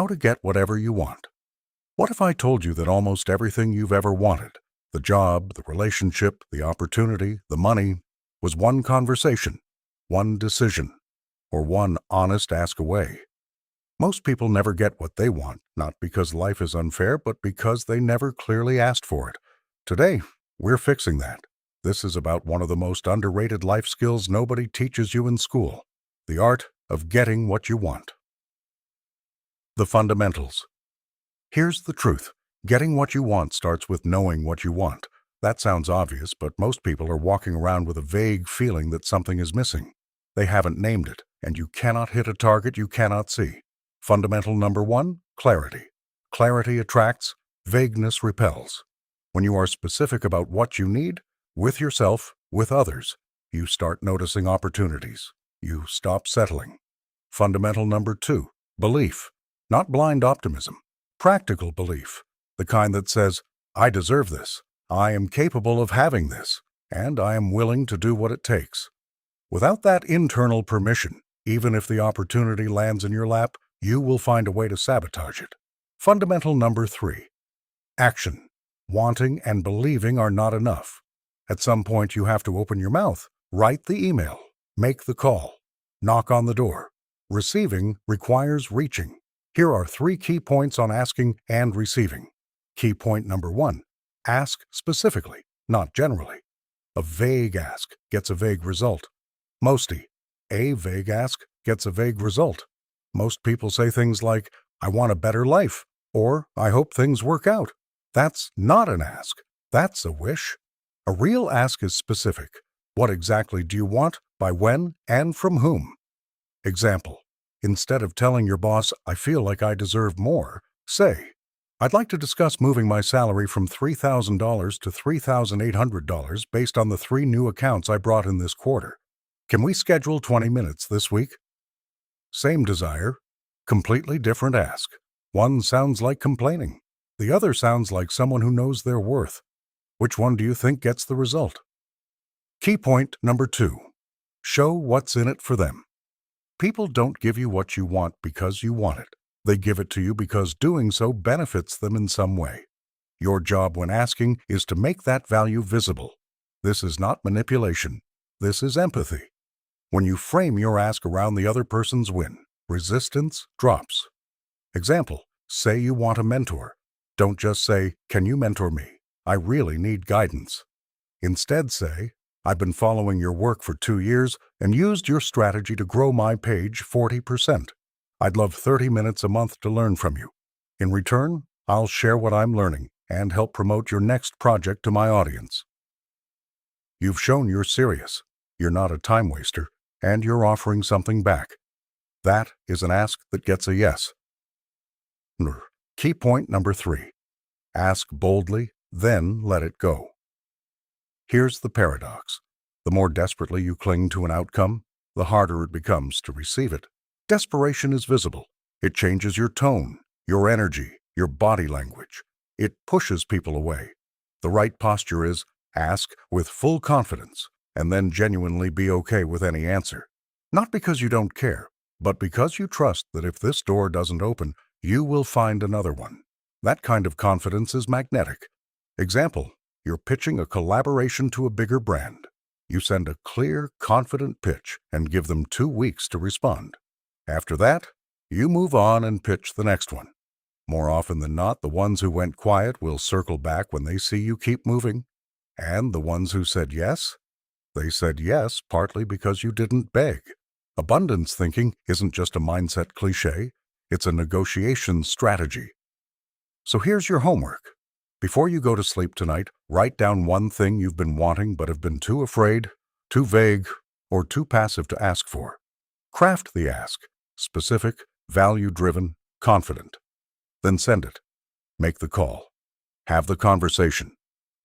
How to get whatever you want. What if I told you that almost everything you've ever wanted, the job, the relationship, the opportunity, the money, was one conversation, one decision, or one honest ask away? Most people never get what they want, not because life is unfair, but because they never clearly asked for it. Today, we're fixing that. This is about one of the most underrated life skills nobody teaches you in school, the art of getting what you want. The fundamentals. Here's the truth. Getting what you want starts with knowing what you want. That sounds obvious, but most people are walking around with a vague feeling that something is missing. They haven't named it, and you cannot hit a target you cannot see. Fundamental number 1, clarity. Clarity attracts, vagueness repels. When you are specific about what you need, with yourself, with others, you start noticing opportunities. You stop settling. Fundamental number 2, belief. Not blind optimism. Practical belief. The kind that says, I deserve this, I am capable of having this, and I am willing to do what it takes. Without that internal permission, even if the opportunity lands in your lap, you will find a way to sabotage it. Fundamental number 3, action. Wanting and believing are not enough. At some point, you have to open your mouth, write the email, make the call, knock on the door. Receiving requires reaching. Here are 3 key points on asking and receiving. Key point number 1, ask specifically, not generally. A vague ask gets a vague result. Mosty, a vague ask gets a vague result. Most people say things like, I want a better life, or I hope things work out. That's not an ask. That's a wish. A real ask is specific. What exactly do you want, by when, and from whom? Example. Instead of telling your boss, I feel like I deserve more, say, I'd like to discuss moving my salary from $3,000 to $3,800 based on the 3 new accounts I brought in this quarter. Can we schedule 20 minutes this week? Same desire, completely different ask. One sounds like complaining. The other sounds like someone who knows their worth. Which one do you think gets the result? Key point number 2, show what's in it for them. People don't give you what you want because you want it. They give it to you because doing so benefits them in some way. Your job when asking is to make that value visible. This is not manipulation. This is empathy. When you frame your ask around the other person's win, resistance drops. Example, say you want a mentor. Don't just say, can you mentor me? I really need guidance. Instead say, I've been following your work for 2 years and used your strategy to grow my page 40%. I'd love 30 minutes a month to learn from you. In return, I'll share what I'm learning and help promote your next project to my audience. You've shown you're serious, you're not a time waster, and you're offering something back. That is an ask that gets a yes. Key point number 3, ask boldly, then let it go. Here's the paradox. The more desperately you cling to an outcome, the harder it becomes to receive it. Desperation is visible. It changes your tone, your energy, your body language. It pushes people away. The right posture is ask with full confidence, and then genuinely be okay with any answer. Not because you don't care, but because you trust that if this door doesn't open, you will find another one. That kind of confidence is magnetic. Example, you're pitching a collaboration to a bigger brand. You send a clear, confident pitch and give them 2 weeks to respond. After that, you move on and pitch the next one. More often than not, the ones who went quiet will circle back when they see you keep moving. And the ones who said yes, they said yes partly because you didn't beg. Abundance thinking isn't just a mindset cliche, it's a negotiation strategy. So here's your homework. Before you go to sleep tonight, write down one thing you've been wanting but have been too afraid, too vague, or too passive to ask for. Craft the ask, specific, value-driven, confident. Then send it. Make the call. Have the conversation.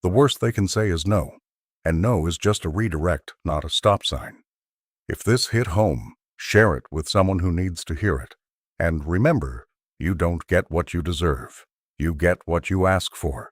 The worst they can say is no, and no is just a redirect, not a stop sign. If this hit home, share it with someone who needs to hear it. And remember, you don't get what you deserve. You get what you ask for.